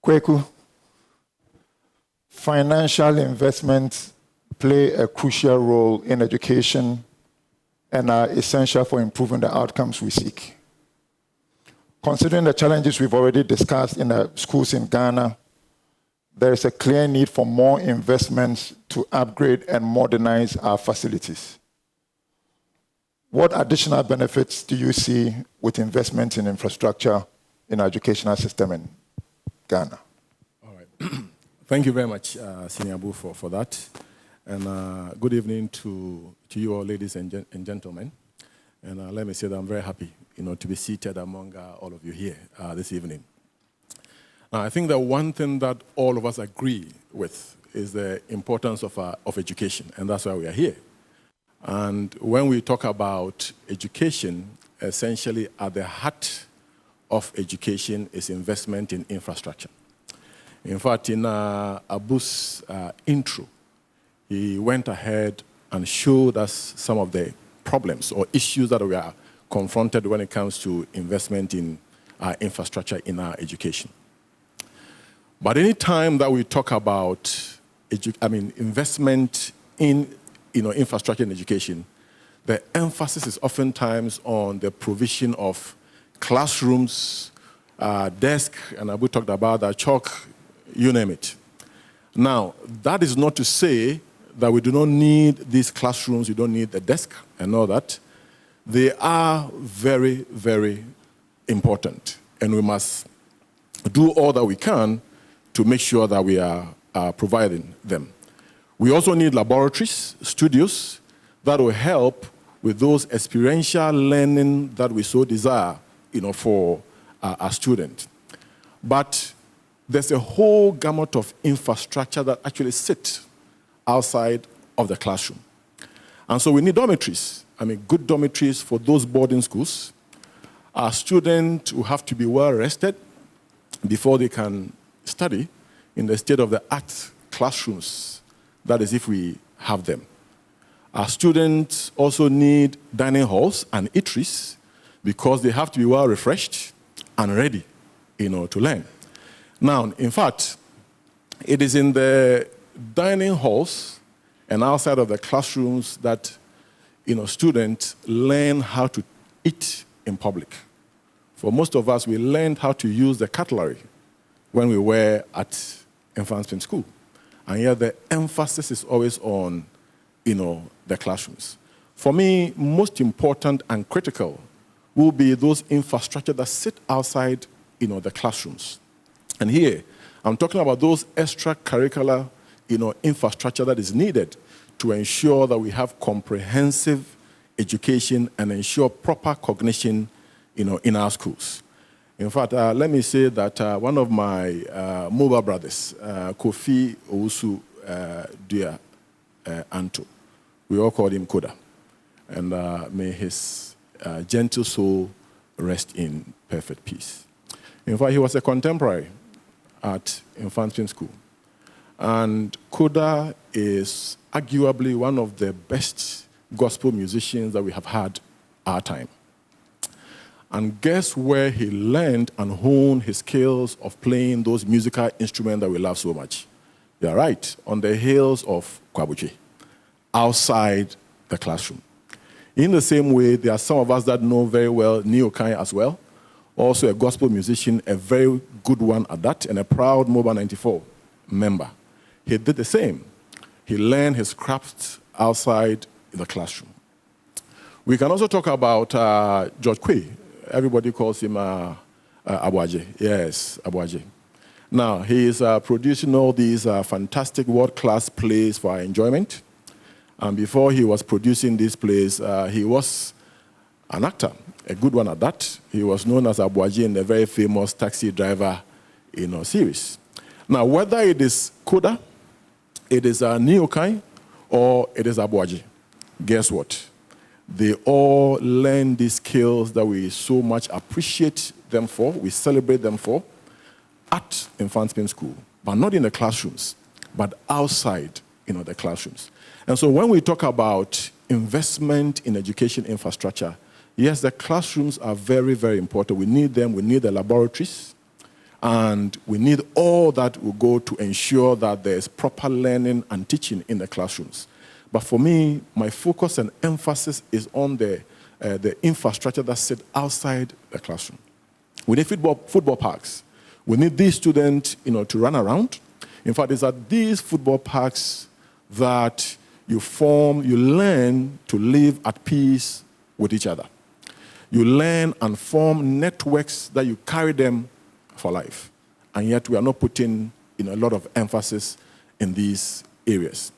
Kweku, financial investments play a crucial role in education and are essential for improving the outcomes we seek. Considering the challenges we've already discussed in the schools in Ghana, there is a clear need for more investments to upgrade and modernize our facilities. What additional benefits do you see with investments in infrastructure in our educational system in Ghana? All right. Thank you very much, Senior Abu, for that. And good evening to you all, ladies and gentlemen. And let me say that I'm very happy, to be seated among all of you here this evening. I think that one thing that all of us agree with is the importance of education, and that's why we are here. And when we talk about education, essentially at the heart of education is investment in infrastructure. In fact, in Abu's intro, he went ahead and showed us some of the problems or issues that we are confronted when it comes to investment in infrastructure in our education. But any time that we talk about investment in infrastructure in education, the emphasis is oftentimes on the provision of classrooms, desk, and Abu talked about that, chalk, you name it. Now, that is not to say that we do not need these classrooms, we don't need the desk and all that. They are very, very important, and we must do all that we can to make sure that we are providing them. We also need laboratories, studios, that will help with those experiential learning that we so desire, for our students. But there's a whole gamut of infrastructure that actually sit outside of the classroom. And so we need dormitories. Good dormitories for those boarding schools. Our students will have to be well rested before they can study in the state-of-the-art classrooms. That is, if we have them. Our students also need dining halls and eateries because they have to be well refreshed and ready, to learn. Now, in fact, it is in the dining halls and outside of the classrooms that, students learn how to eat in public. For most of us, we learned how to use the cutlery when we were at infant school. And yet the emphasis is always on, the classrooms. For me, most important and critical will be those infrastructure that sit outside, the classrooms. And here, I'm talking about those extracurricular, infrastructure that is needed to ensure that we have comprehensive education and ensure proper cognition, in our schools. In fact, let me say that one of my MOBA brothers, Kofi Uda Anto, we all called him Koda, and may his gentle soul rest in perfect peace. In fact, he was a contemporary at infant school, and Koda is arguably one of the best gospel musicians that we have had our time. And guess where he learned and honed his skills of playing those musical instruments that we love so much? You're right, on the hills of Kwabuchi, outside the classroom. In the same way, there are some of us that know very well Neokai as well, also a gospel musician, a very good one at that, and a proud MOBA 94 member. He did the same. He learned his craft outside the classroom. We can also talk about George Kwe. Everybody calls him Abuaje. Yes, Abuaje. Now, he is producing all these fantastic world-class plays for our enjoyment. And before he was producing these plays, he was an actor, a good one at that. He was known as Abuaje in the very famous Taxi Driver series. Now, whether it is Koda, it is Neokai, or it is Abuaje, guess what? They all learn these skills that we so much appreciate them for, we celebrate them for, at infant school, but not in the classrooms, but outside, the classrooms. And so when we talk about investment in education infrastructure, yes, the classrooms are very, very important. We need them. We need the laboratories. And we need all that will go to ensure that there's proper learning and teaching in the classrooms. But for me, my focus and emphasis is on the infrastructure that sits outside the classroom. We need football parks. We need these students, to run around. In fact, it's at these football parks that you learn to live at peace with each other. You learn and form networks that you carry them for life. And yet we are not putting a lot of emphasis in these areas.